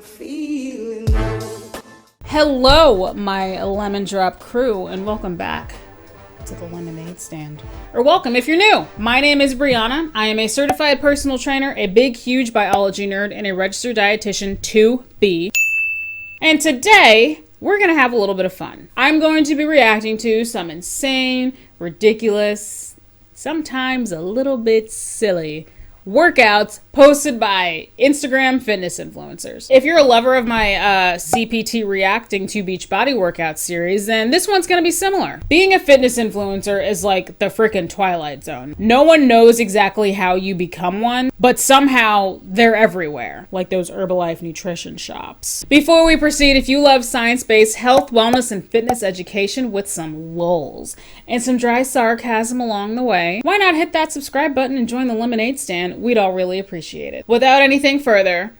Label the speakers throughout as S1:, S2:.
S1: I'm feeling low.
S2: Hello, my lemon drop crew, and welcome back to the lemonade stand. Or welcome if you're new. My name is Brianna. I am a certified personal trainer, a big, huge biology nerd, and a registered dietitian to be. And today, we're gonna have a little bit of fun. I'm going to be reacting to some insane, ridiculous, sometimes a little bit silly workouts posted by Instagram fitness influencers. If you're a lover of my CPT reacting to beach body workout series, then this one's gonna be similar. Being a fitness influencer is like the freaking Twilight Zone. No one knows exactly how you become one, but somehow they're everywhere, like those Herbalife nutrition shops. Before we proceed, if you love science-based health, wellness, and fitness education with some lulz and some dry sarcasm along the way, why not hit that subscribe button and join the lemonade stand? We'd all really appreciate it. Without anything further,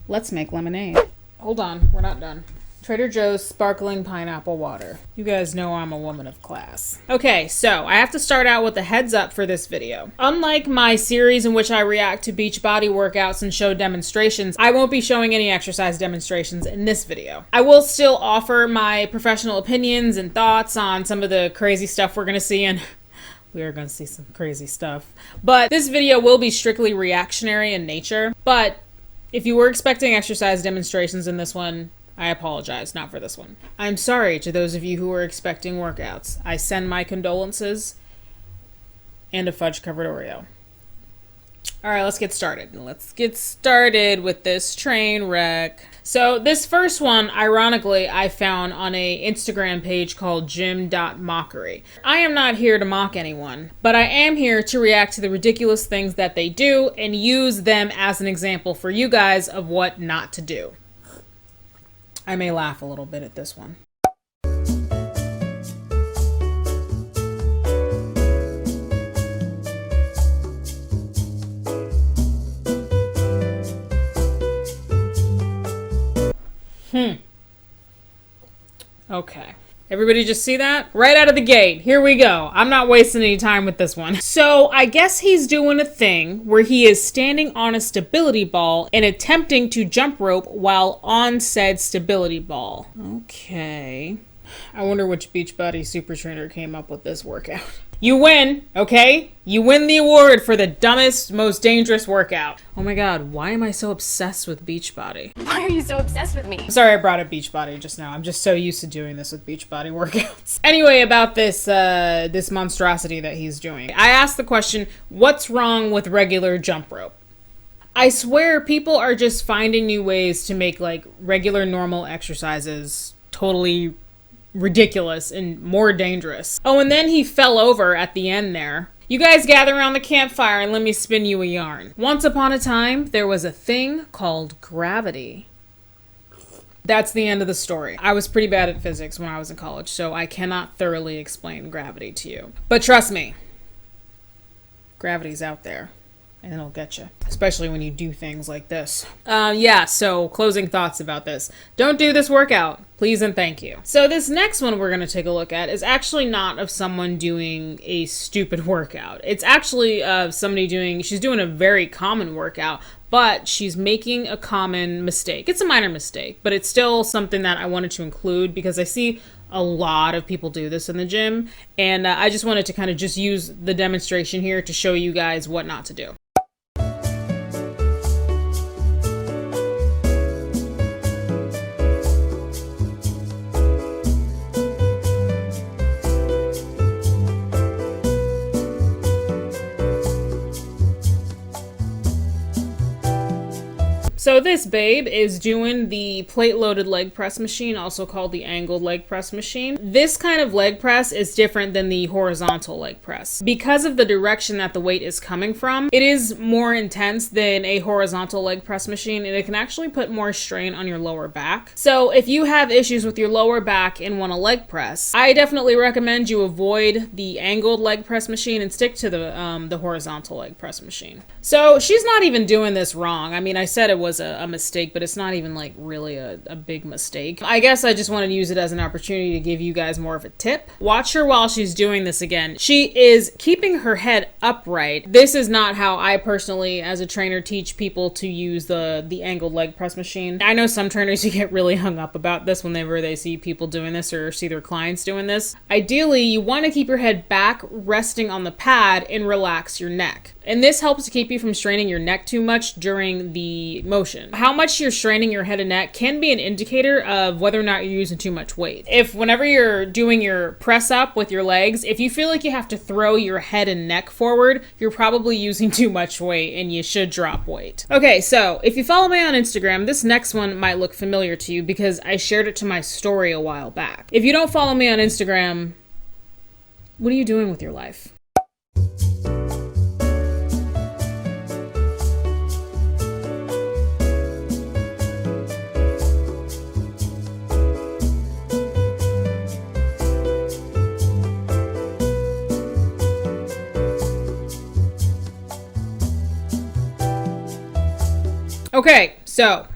S2: let's make lemonade. Hold on, we're not done. Trader Joe's sparkling pineapple water. You guys know I'm a woman of class. Okay, so I have to start out with a heads up for this video. Unlike my series in which I react to beach body workouts and show demonstrations, I won't be showing any exercise demonstrations in this video. I will still offer my professional opinions and thoughts on some of the crazy stuff we're gonna see, and we are going to see some crazy stuff. But this video will be strictly reactionary in nature. But if you were expecting exercise demonstrations in this one, I apologize, not for this one. I'm sorry to those of you who were expecting workouts. I send my condolences and a fudge-covered Oreo. All right, let's get started. Let's get started with this train wreck. So this first one, ironically, I found on a Instagram page called gym.mockery. I am not here to mock anyone, but I am here to react to the ridiculous things that they do and use them as an example for you guys of what not to do. I may laugh a little bit at this one. Okay. Everybody just see that? Right out of the gate. Here we go. I'm not wasting any time with this one. So I guess he's doing a thing where he is standing on a stability ball and attempting to jump rope while on said stability ball. Okay. I wonder which Beachbody super trainer came up with this workout. You win, okay? You win the award for the dumbest, most dangerous workout. Oh my god, why am I so obsessed with Beachbody?
S3: Why are you so obsessed with me?
S2: I'm sorry I brought up Beachbody just now. I'm just so used to doing this with Beachbody workouts. Anyway, about this this monstrosity that he's doing. I asked the question, what's wrong with regular jump rope? I swear people are just finding new ways to make like regular normal exercises totally ridiculous and more dangerous. Oh, and then he fell over at the end there. You guys gather around the campfire and let me spin you a yarn. Once upon a time, there was a thing called gravity. That's the end of the story. I was pretty bad at physics when I was in college, so I cannot thoroughly explain gravity to you. But trust me, gravity's out there. And it'll get you, especially when you do things like this. Yeah, so closing thoughts about this. Don't do this workout, please and thank you. So this next one we're going to take a look at is actually not of someone doing a stupid workout. It's actually of somebody she's doing a very common workout, but she's making a common mistake. It's a minor mistake, but it's still something that I wanted to include because I see a lot of people do this in the gym, and I just wanted to kind of just use the demonstration here to show you guys what not to do. So this babe is doing the plate-loaded leg press machine, also called the angled leg press machine. This kind of leg press is different than the horizontal leg press. Because of the direction that the weight is coming from, it is more intense than a horizontal leg press machine, and it can actually put more strain on your lower back. So if you have issues with your lower back and want a leg press, I definitely recommend you avoid the angled leg press machine and stick to the horizontal leg press machine. So she's not even doing this wrong. I mean, I said it was was a mistake, but it's not even like really a big mistake. I guess I just wanted to use it as an opportunity to give you guys more of a tip. Watch her while she's doing this again. She is keeping her head upright. This is not how I personally, as a trainer, teach people to use the angled leg press machine. I know some trainers who get really hung up about this whenever they see people doing this or see their clients doing this. Ideally, you want to keep your head back, resting on the pad, and relax your neck. And this helps to keep you from straining your neck too much during the motion. How much you're straining your head and neck can be an indicator of whether or not you're using too much weight. If whenever you're doing your press up with your legs, if you feel like you have to throw your head and neck forward, you're probably using too much weight and you should drop weight. Okay, so if you follow me on Instagram, this next one might look familiar to you because I shared it to my story a while back. If you don't follow me on Instagram, what are you doing with your life? Okay, so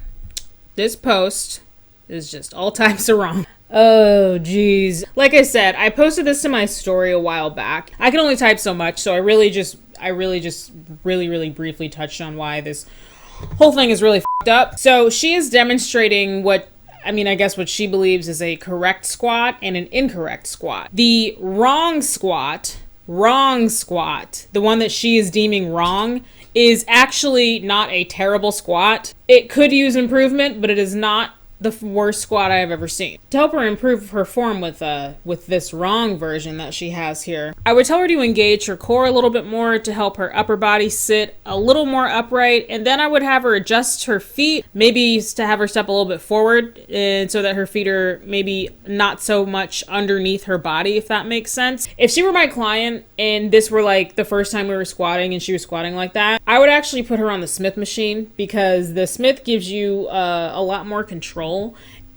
S2: this post is just all types of wrong. Oh, geez. Like I said, I posted this to my story a while back. I can only type so much, so I really just really briefly touched on why this whole thing is really f***ed up. So she is demonstrating what she believes is a correct squat and an incorrect squat. The wrong squat, the one that she is deeming wrong, is actually not a terrible squat. It could use improvement, but it is not the worst squat I have ever seen. To help her improve her form with this wrong version that she has here, I would tell her to engage her core a little bit more to help her upper body sit a little more upright, and then I would have her adjust her feet, maybe to have her step a little bit forward, and so that her feet are maybe not so much underneath her body, if that makes sense. If she were my client and this were like the first time we were squatting and she was squatting like that, I would actually put her on the Smith machine, because the Smith gives you a lot more control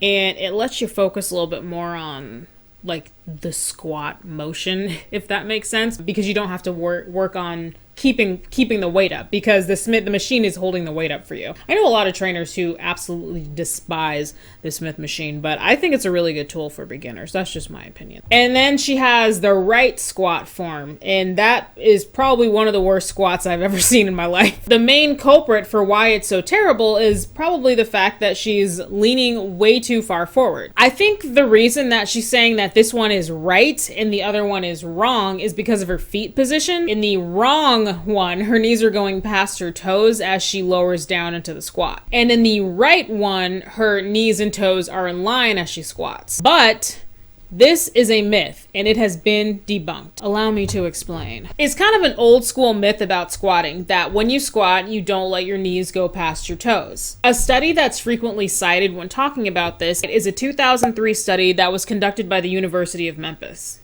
S2: and it lets you focus a little bit more on like the squat motion, if that makes sense, because you don't have to work on keeping the weight up, because the machine is holding the weight up for you. I know a lot of trainers who absolutely despise the Smith machine, but I think it's a really good tool for beginners. That's just my opinion. And then she has the right squat form, and that is probably one of the worst squats I've ever seen in my life. The main culprit for why it's so terrible is probably the fact that she's leaning way too far forward. I think the reason that she's saying that this one is right and the other one is wrong is because of her feet position. In the wrong one, her knees are going past her toes as she lowers down into the squat. And in the right one, her knees and toes are in line as she squats. But this is a myth, and it has been debunked. Allow me to explain. It's kind of an old school myth about squatting, that when you squat, you don't let your knees go past your toes. A study that's frequently cited when talking about this is a 2003 study that was conducted by the University of Memphis.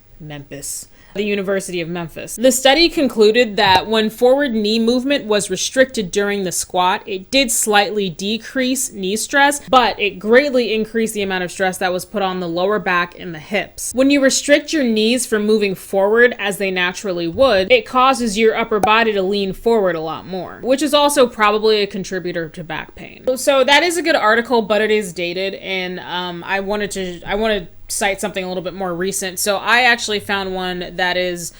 S2: The University of Memphis. The study concluded that when forward knee movement was restricted during the squat, it did slightly decrease knee stress, but it greatly increased the amount of stress that was put on the lower back and the hips. When you restrict your knees from moving forward as they naturally would, it causes your upper body to lean forward a lot more, which is also probably a contributor to back pain. So that is a good article, but it is dated, and I wanted to cite something a little bit more recent. So I actually found one that is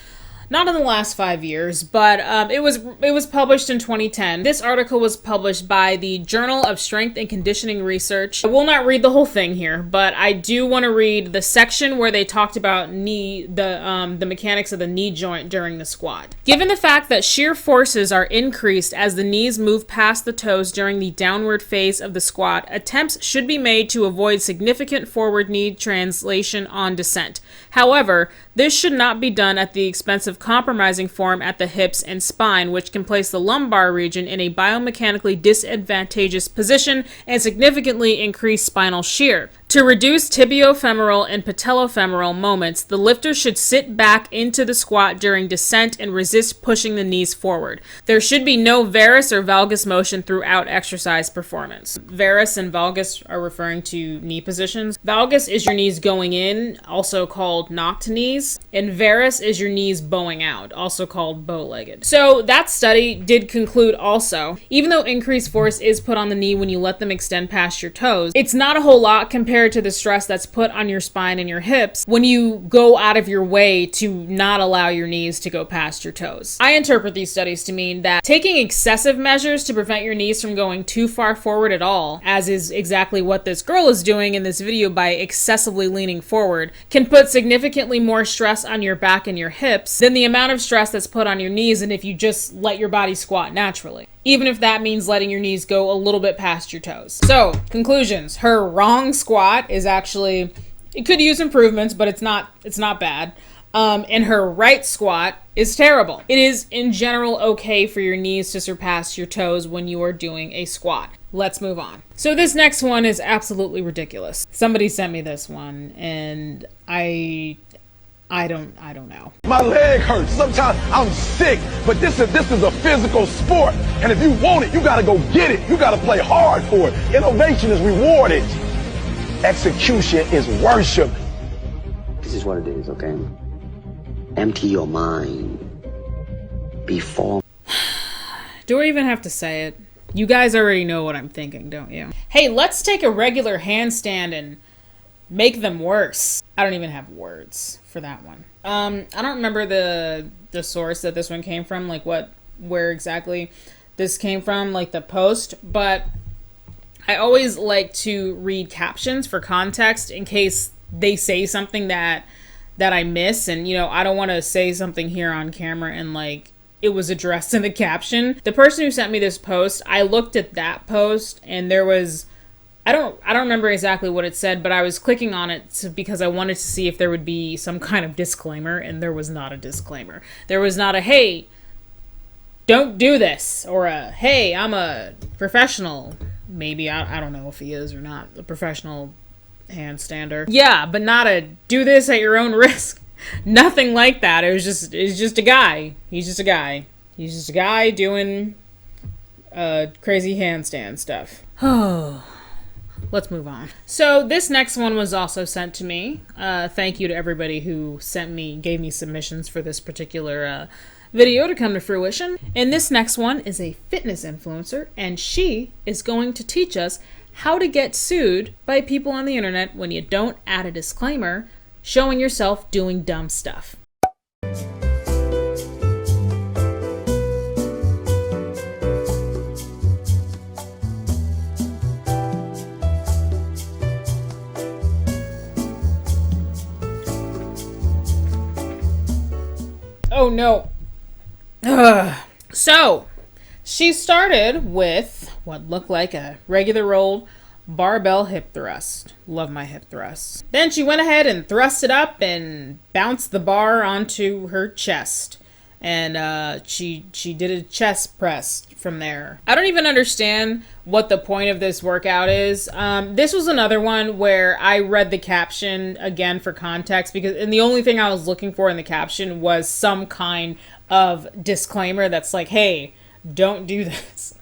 S2: not in the last 5 years, but it was published in 2010. This article was published by the Journal of Strength and Conditioning Research. I will not read the whole thing here, but I do want to read the section where they talked about the mechanics of the knee joint during the squat. Given the fact that shear forces are increased as the knees move past the toes during the downward phase of the squat, attempts should be made to avoid significant forward knee translation on descent. However, this should not be done at the expense of compromising form at the hips and spine, which can place the lumbar region in a biomechanically disadvantageous position and significantly increase spinal shear. To reduce tibiofemoral and patellofemoral moments, the lifter should sit back into the squat during descent and resist pushing the knees forward. There should be no varus or valgus motion throughout exercise performance. Varus and valgus are referring to knee positions. Valgus is your knees going in, also called knocked knees, and varus is your knees bowing out, also called bow-legged. So that study did conclude also, even though increased force is put on the knee when you let them extend past your toes, it's not a whole lot compared to the stress that's put on your spine and your hips when you go out of your way to not allow your knees to go past your toes. I interpret these studies to mean that taking excessive measures to prevent your knees from going too far forward at all, as is exactly what this girl is doing in this video by excessively leaning forward, can put significantly more stress on your back and your hips than the amount of stress that's put on your knees and if you just let your body squat naturally. Even if that means letting your knees go a little bit past your toes. So, conclusions. Her wrong squat is actually, it could use improvements, but it's not bad. And her right squat is terrible. It is, in general, okay for your knees to surpass your toes when you are doing a squat. Let's move on. So this next one is absolutely ridiculous. Somebody sent me this one, and I don't know.
S3: My leg hurts. Sometimes I'm sick, but this is a physical sport. And if you want it, you gotta go get it. You gotta play hard for it. Innovation is rewarded. Execution is worship.
S4: This is what it is, okay? Empty your mind before.
S2: Do I even have to say it? You guys already know what I'm thinking, don't you? Hey, let's take a regular handstand and make them worse. I don't even have words for that one. I don't remember the source that this one came from, like where exactly this came from, like the post, but I always like to read captions for context in case they say something that I miss, and you know, I don't want to say something here on camera and like it was addressed in the caption. The person who sent me this post, I looked at that post and there was, I don't remember exactly what it said, but I was clicking on it because I wanted to see if there would be some kind of disclaimer, and there was not a disclaimer. There was not a, hey, don't do this, or a, hey, I'm a professional. Maybe, I don't know if he is or not, a professional handstander. Yeah, but not a, do this at your own risk. Nothing like that. It's just a guy. He's just a guy. He's just a guy doing crazy handstand stuff. Oh. Let's move on. So this next one was also sent to me. Thank you to everybody who gave me submissions for this particular video to come to fruition. And this next one is a fitness influencer, and she is going to teach us how to get sued by people on the internet when you don't add a disclaimer showing yourself doing dumb stuff. Oh no. Ugh. So, she started with what looked like a regular old barbell hip thrust. Love my hip thrusts. Then she went ahead and thrust it up and bounced the bar onto her chest. And she did a chest press from there. I don't even understand what the point of this workout is. This was another one where I read the caption again for context, and the only thing I was looking for in the caption was some kind of disclaimer that's like, hey, don't do this.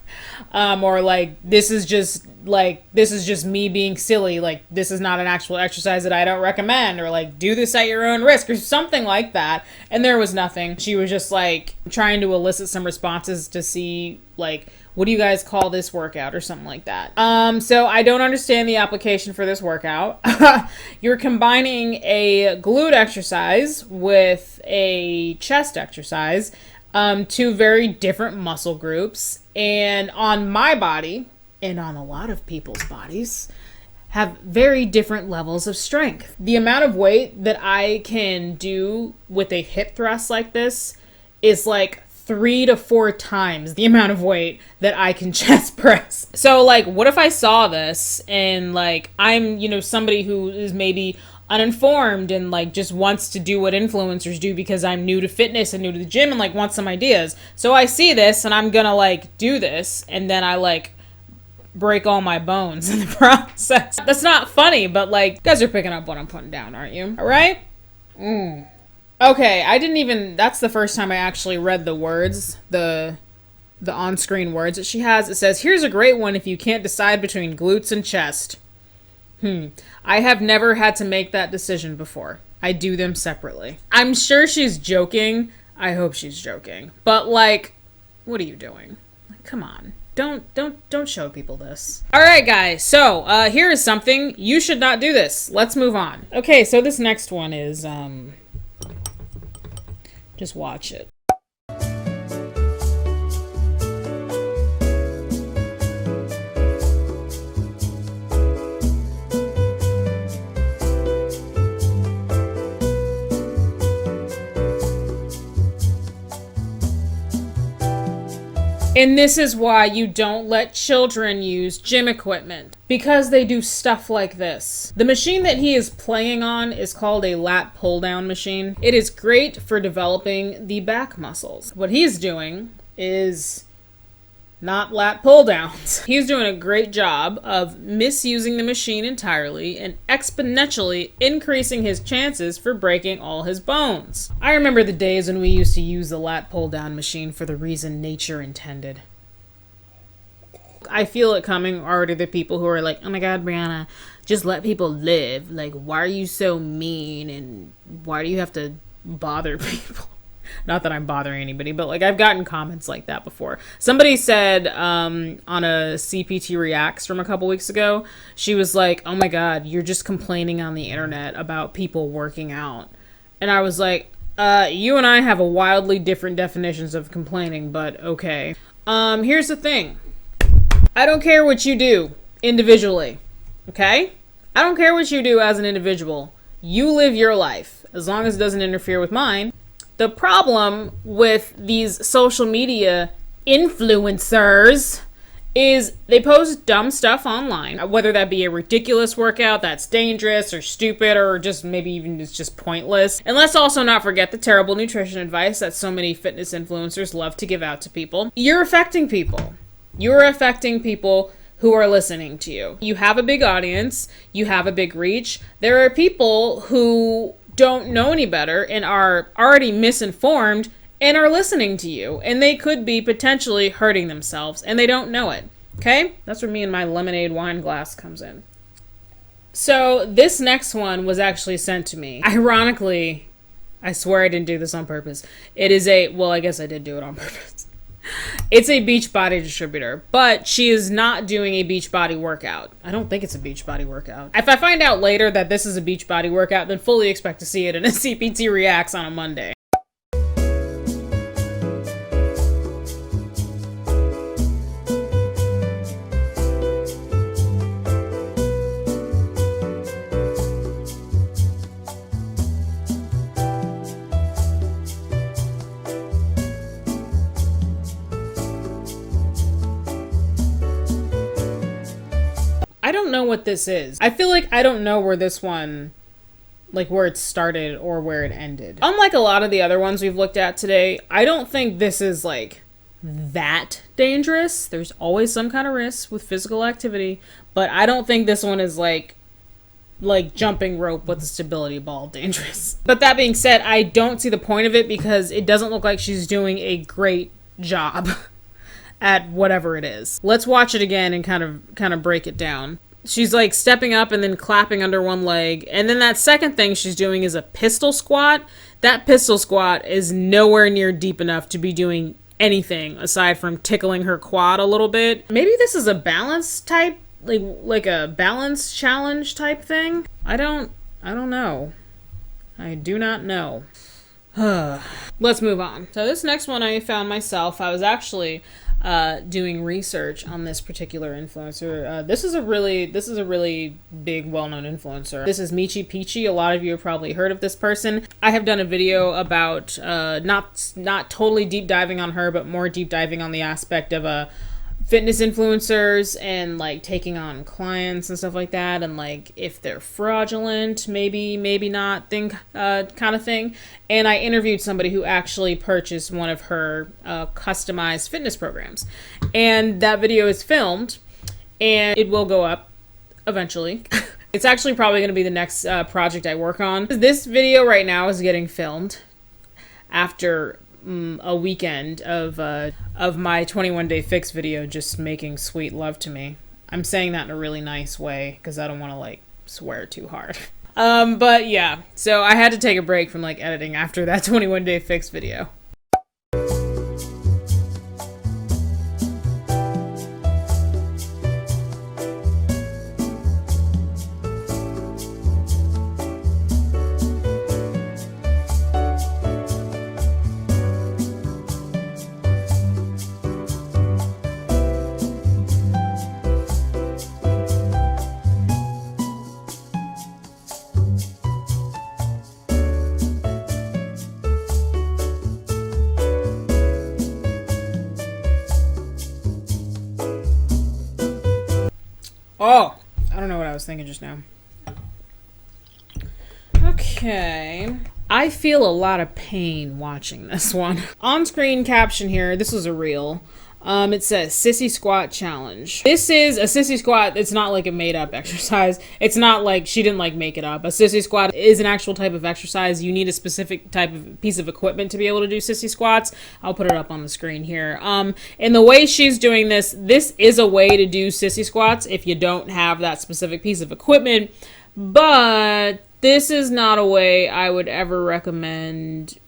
S2: Or like, this is just me being silly. Like, this is not an actual exercise that I don't recommend, or like, do this at your own risk, or something like that. And there was nothing. She was just like trying to elicit some responses to see like, what do you guys call this workout, or something like that. So I don't understand the application for this workout. You're combining a glute exercise with a chest exercise, two very different muscle groups, and on my body, and on a lot of people's bodies, have very different levels of strength. The amount of weight that I can do with a hip thrust like this is like 3 to 4 times the amount of weight that I can chest press. So like, what if I saw this and like, I'm, you know, somebody who is maybe uninformed and like just wants to do what influencers do because I'm new to fitness and new to the gym and like want some ideas. So I see this and I'm gonna like do this, and then I like break all my bones in the process. That's not funny, but like, you guys are picking up what I'm putting down, aren't you? All right? Okay, that's the first time I actually read the words, the on-screen words that she has. It says, here's a great one if you can't decide between glutes and chest. I have never had to make that decision before. I do them separately. I'm sure she's joking. I hope she's joking. But like, what are you doing? Like, come on. Don't show people this. All right, guys. So here is something. You should not do this. Let's move on. Okay, so this next one is, just watch it. And this is why you don't let children use gym equipment, because they do stuff like this. The machine that he is playing on is called a Lat Pulldown machine. It is great for developing the back muscles. What he's doing is not lat pull downs. He's doing a great job of misusing the machine entirely and exponentially increasing his chances for breaking all his bones. I remember the days when we used to use the lat pull down machine for the reason nature intended. I feel it coming already, the people who are like, oh my God, Brianna, just let people live. Like, why are you so mean? And why do you have to bother people? Not that I'm bothering anybody, but like I've gotten comments like that before. Somebody said on a CPT Reacts from a couple weeks ago, she was like, oh my God, you're just complaining on the internet about people working out. And I was like, you and I have a wildly different definitions of complaining, but okay. Here's the thing. I don't care what you do individually, okay? I don't care what you do as an individual. You live your life, as long as it doesn't interfere with mine. The problem with these social media influencers is they post dumb stuff online, whether that be a ridiculous workout that's dangerous or stupid or just maybe even it's just pointless. And let's also not forget the terrible nutrition advice that so many fitness influencers love to give out to people. You're affecting people. You're affecting people who are listening to you. You have a big audience. You have a big reach. There are people who don't know any better and are already misinformed and are listening to you, and they could be potentially hurting themselves and they don't know it. Okay? That's where me and my lemonade wine glass comes in. So this next one was actually sent to me. Ironically, I swear I didn't do this on purpose. It is well, I guess I did do it on purpose. It's a Beachbody distributor, but she is not doing a Beachbody workout. I don't think it's a Beachbody workout. If I find out later that this is a Beachbody workout, then fully expect to see it in a CPT Reacts on a Monday. I don't know what this is. I feel like I don't know where this one, like where it started or where it ended. Unlike a lot of the other ones we've looked at today, I don't think this is like that dangerous. There's always some kind of risk with physical activity, but I don't think this one is like jumping rope with a stability ball dangerous. But that being said, I don't see the point of it because it doesn't look like she's doing a great job at whatever it is. Let's watch it again and kind of break it down. She's like stepping up and then clapping under one leg. And then that second thing she's doing is a pistol squat. That pistol squat is nowhere near deep enough to be doing anything aside from tickling her quad a little bit. Maybe this is a balance type, like a balance challenge type thing. I don't know. I do not know. Let's move on. So this next one I found myself. I was actually doing research on this particular influencer. This is a really big, well-known influencer. This is Michi Peachy. A lot of you have probably heard of this person. I have done a video about not totally deep diving on her, but more deep diving on the aspect of fitness influencers and like taking on clients and stuff like that, and like if they're fraudulent, maybe not thing, kind of thing. And I interviewed somebody who actually purchased one of her customized fitness programs, and that video is filmed. and it will go up eventually. It's actually probably going to be the next project I work on. This video right now is getting filmed after a weekend of my 21-day fix video just making sweet love to me. I'm saying that in a really nice way because I don't want to like swear too hard. But yeah, so I had to take a break from like editing after that 21-day fix video. Oh, I don't know what I was thinking just now. Okay. I feel a lot of pain watching this one. On-screen caption here, this was a reel. It says Sissy Squat Challenge. This is a Sissy Squat. It's not like a made up exercise. It's not like she didn't like make it up. A Sissy Squat is an actual type of exercise. You need a specific type of piece of equipment to be able to do Sissy Squats. I'll put it up on the screen here. And the way she's doing this is a way to do Sissy Squats if you don't have that specific piece of equipment, but this is not a way I would ever recommend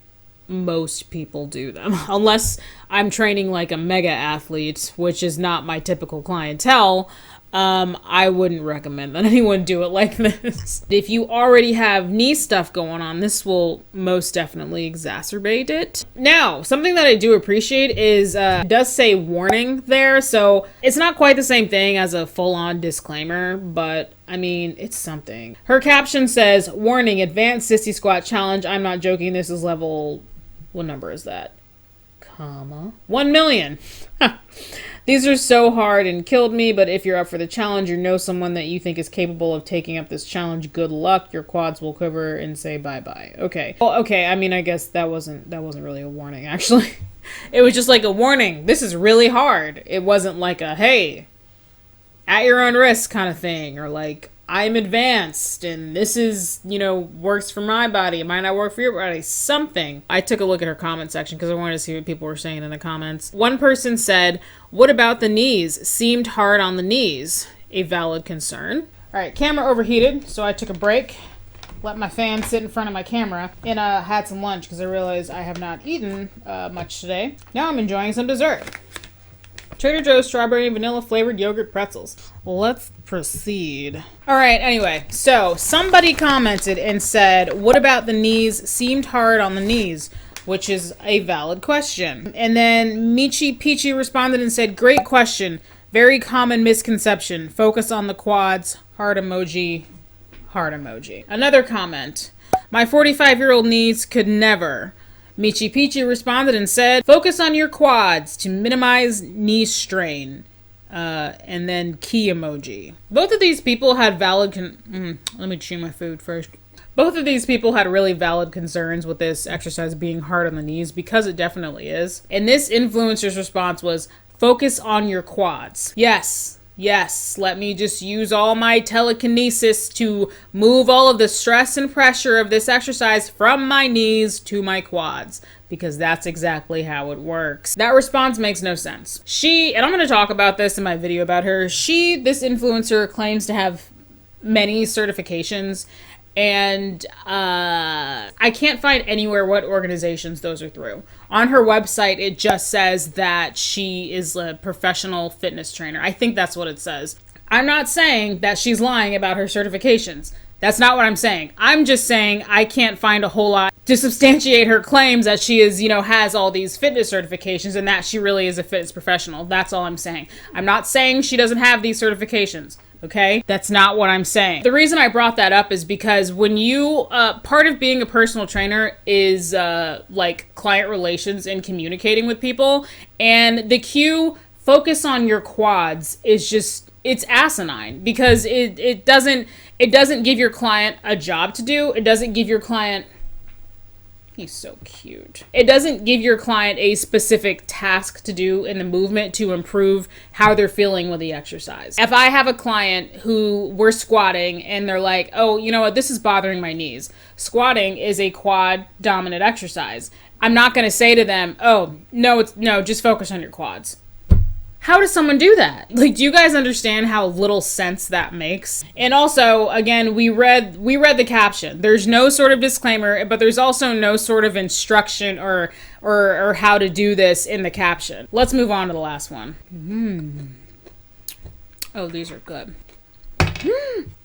S2: most people do them unless I'm training like a mega athlete, which is not my typical clientele. I wouldn't recommend that anyone do it like this. If you already have knee stuff going on, this will most definitely exacerbate it. Now, something that I do appreciate is it does say warning there, so it's not quite the same thing as a full-on disclaimer, but I mean, it's something. Her caption says, "Warning, Advanced Sissy Squat Challenge. I'm not joking, this is level..." What number is that? 1 million. These are so hard and killed me, but if you're up for the challenge or know someone that you think is capable of taking up this challenge, good luck. Your quads will quiver and say bye-bye. Okay. Well, okay, I mean, I guess that wasn't really a warning, actually. It was just like a warning. This is really hard. It wasn't like a, hey, at your own risk kind of thing, or like, I'm advanced and this is, you know, works for my body. It might not work for your body. Something. I took a look at her comment section because I wanted to see what people were saying in the comments. One person said, "What about the knees? Seemed hard on the knees." A valid concern. All right, camera overheated, so I took a break. Let my fan sit in front of my camera and had some lunch because I realized I have not eaten much today. Now I'm enjoying some dessert. Trader Joe's strawberry and vanilla flavored yogurt pretzels. Let's proceed. All right, anyway, so somebody commented and said, "What about the knees? Seemed hard on the knees," which is a valid question. And then Michi Peachy responded and said, "Great question. Very common misconception. Focus on the quads." Heart emoji, heart emoji. Another comment. "My 45-year-old knees could never." Michi Peachy responded and said, "Focus on your quads to minimize knee strain." And then key emoji. Both of these people had valid let me chew my food first. Both of these people had really valid concerns with this exercise being hard on the knees, because it definitely is. And this influencer's response was, "Focus on your quads." Yes, let me just use all my telekinesis to move all of the stress and pressure of this exercise from my knees to my quads, because that's exactly how it works. That response makes no sense. And I'm going to talk about this in my video about her, this influencer claims to have many certifications, and I can't find anywhere what organizations those are through. On her website, it just says that she is a professional fitness trainer. I think that's what it says. I'm not saying that she's lying about her certifications. That's not what I'm saying. I'm just saying I can't find a whole lot to substantiate her claims that she is, has all these fitness certifications and that she really is a fitness professional. That's all I'm saying. I'm not saying she doesn't have these certifications. Okay? That's not what I'm saying. The reason I brought that up is because when you, part of being a personal trainer is like client relations and communicating with people. And the cue, focus on your quads, is just, it's asinine, because it doesn't give your client a job to do. It doesn't give your client He's so cute. It doesn't give your client a specific task to do in the movement to improve how they're feeling with the exercise. If I have a client who we're squatting and they're like, oh, you know what, this is bothering my knees. Squatting is a quad dominant exercise. I'm not going to say to them, oh, no, just focus on your quads. How does someone do that? Like, do you guys understand how little sense that makes? And also, again, we read the caption. There's no sort of disclaimer, but there's also no sort of instruction or how to do this in the caption. Let's move on to the last one. Oh, these are good.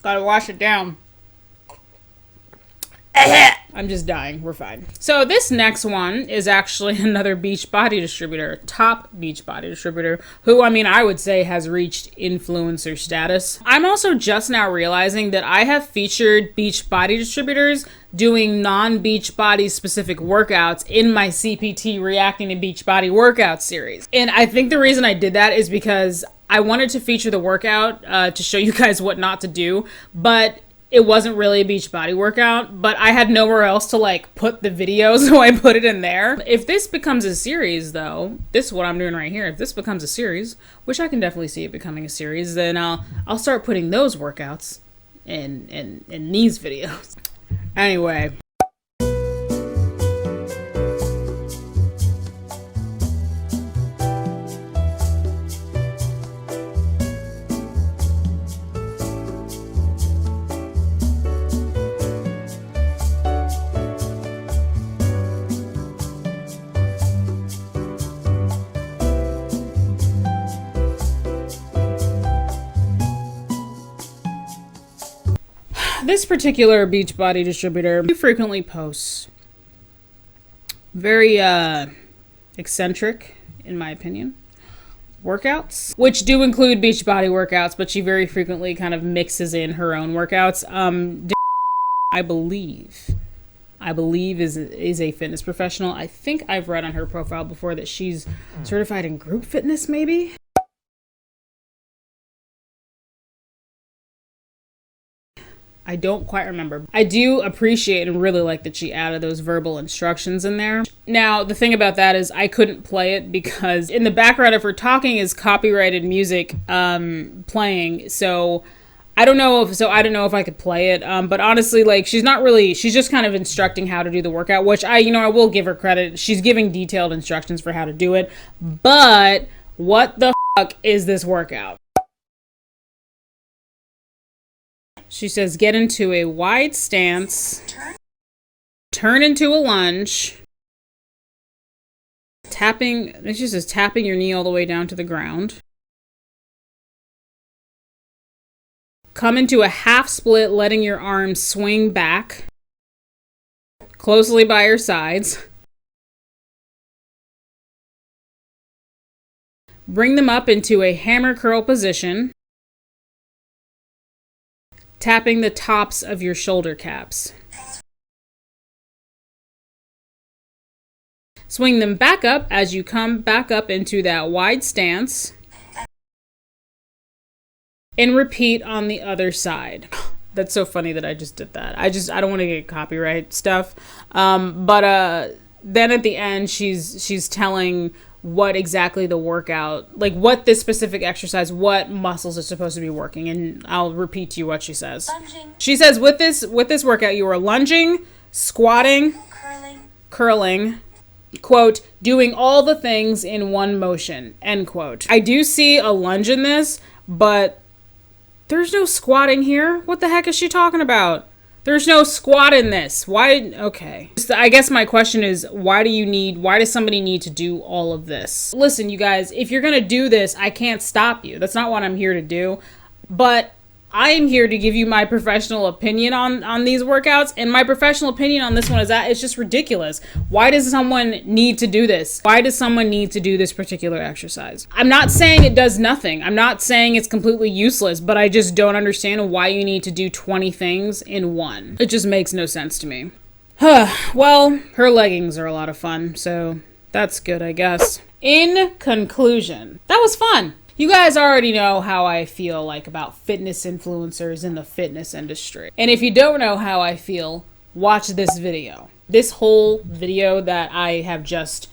S2: Gotta wash it down. I'm just dying. We're fine. So this next one is actually another Beachbody distributor, top Beachbody distributor, who, I mean, I would say has reached influencer status. I'm also just now realizing that I have featured Beachbody distributors doing non-Beachbody specific workouts in my CPT Reacting to Beachbody workout series. And I think the reason I did that is because I wanted to feature the workout to show you guys what not to do, but it wasn't really a Beachbody workout, but I had nowhere else to like put the video, so I put it in there. If this becomes a series though, this is what I'm doing right here. If this becomes a series, which I can definitely see it becoming a series, then I'll start putting those workouts in these videos. Anyway. This particular Beachbody distributor frequently posts very eccentric, in my opinion, workouts, which do include Beachbody workouts, but she very frequently kind of mixes in her own workouts. I believe is a fitness professional. I think I've read on her profile before that she's certified in group fitness, maybe. I don't quite remember. I do appreciate and really like that she added those verbal instructions in there. Now, the thing about that is I couldn't play it because in the background of her talking is copyrighted music playing. So I don't know if I could play it. But honestly, like, she's just kind of instructing how to do the workout, which I will give her credit. She's giving detailed instructions for how to do it. But what the fuck is this workout? She says, get into a wide stance, turn into a lunge, she says tapping your knee all the way down to the ground. Come into a half split, letting your arms swing back closely by your sides. Bring them up into a hammer curl position, tapping the tops of your shoulder caps. Swing them back up as you come back up into that wide stance. And repeat on the other side. That's so funny that I just did that. I don't want to get copyright stuff. But then at the end, she's telling what exactly the workout, like what this specific exercise, what muscles are supposed to be working. And I'll repeat to you what she says. Lunging. She says with this workout, you are lunging, squatting, curling, quote, doing all the things in one motion, end quote. I do see a lunge in this, but there's no squatting here. What the heck is she talking about? There's no squat in this. Why? Okay. I guess my question is, why does somebody need to do all of this? Listen, you guys, if you're going to do this, I can't stop you. That's not what I'm here to do. But I am here to give you my professional opinion on these workouts. And my professional opinion on this one is that it's just ridiculous. Why does someone need to do this? Why does someone need to do this particular exercise? I'm not saying it does nothing. I'm not saying it's completely useless, but I just don't understand why you need to do 20 things in one. It just makes no sense to me. Well, her leggings are a lot of fun, so that's good, I guess. In conclusion, that was fun. You guys already know how I feel like about fitness influencers in the fitness industry. And if you don't know how I feel, watch this video. This whole video that I have just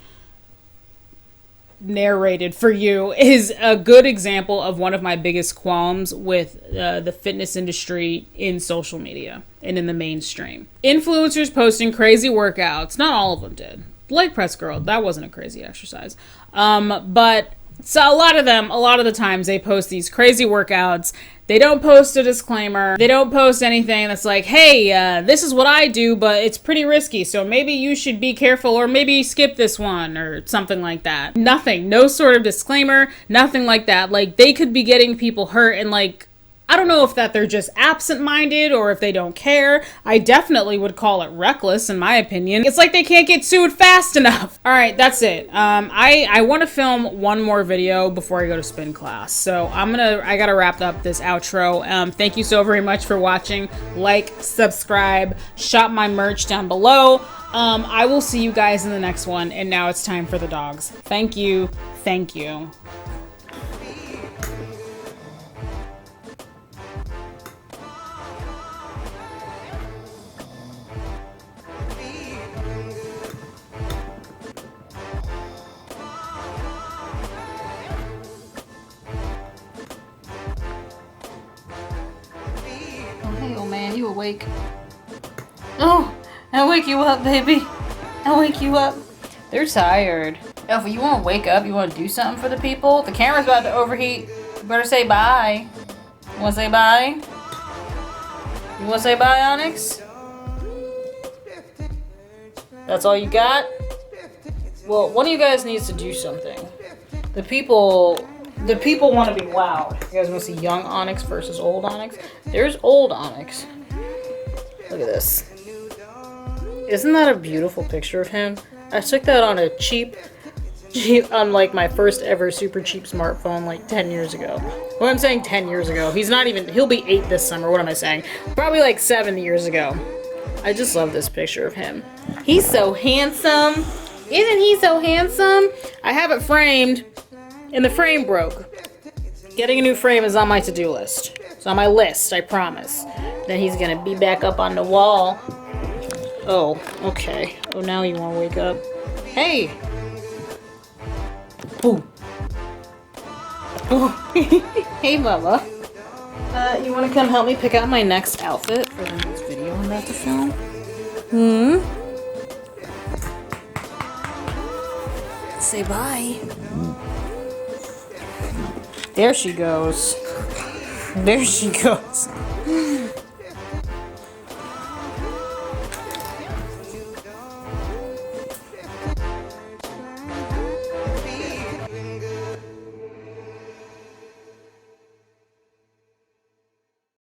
S2: narrated for you is a good example of one of my biggest qualms with the fitness industry in social media and in the mainstream. Influencers posting crazy workouts. Not all of them did. Leg press girl, that wasn't a crazy exercise. But so a lot of the times they post these crazy workouts. They don't post a disclaimer. They don't post anything that's like, hey, this is what I do, but it's pretty risky, so maybe you should be careful, or maybe skip this one, or something like that. Nothing. No sort of disclaimer. Nothing like that. Like, they could be getting people hurt, and like, I don't know if that they're just absent-minded or if they don't care. I definitely would call it reckless, in my opinion. It's like they can't get sued fast enough. All right, that's it. I want to film one more video before I go to spin class. So I gotta wrap up this outro. Thank you so very much for watching. Like, subscribe, shop my merch down below. I will see you guys in the next one. And now it's time for the dogs. Thank you. Thank you. Hey, old man, you awake? Oh, I'll wake you up, baby. I'll wake you up. They're tired. Alpha, you want to wake up? You want to do something for the people? The camera's about to overheat. You better say bye. You want to say bye? You want to say bye, Onyx? That's all you got? Well, one of you guys needs to do something. The people want to be loud. You guys want to see young Onyx versus old Onyx? There's old Onyx. Look at this. Isn't that a beautiful picture of him? I took that on a cheap, on like my first ever super cheap smartphone like 10 years ago. Well, I'm saying 10 years ago. He'll be 8 this summer. What am I saying? Probably like 7 years ago. I just love this picture of him. He's so handsome. Isn't he so handsome? I have it framed. And the frame broke. Getting a new frame is on my to-do list. It's on my list, I promise. Then he's gonna be back up on the wall. Oh, okay. Oh, now you wanna wake up. Hey! Ooh. Oh. Hey, Mama. You wanna come help me pick out my next outfit for the next video I'm about to film? Say bye. There she goes. There she goes.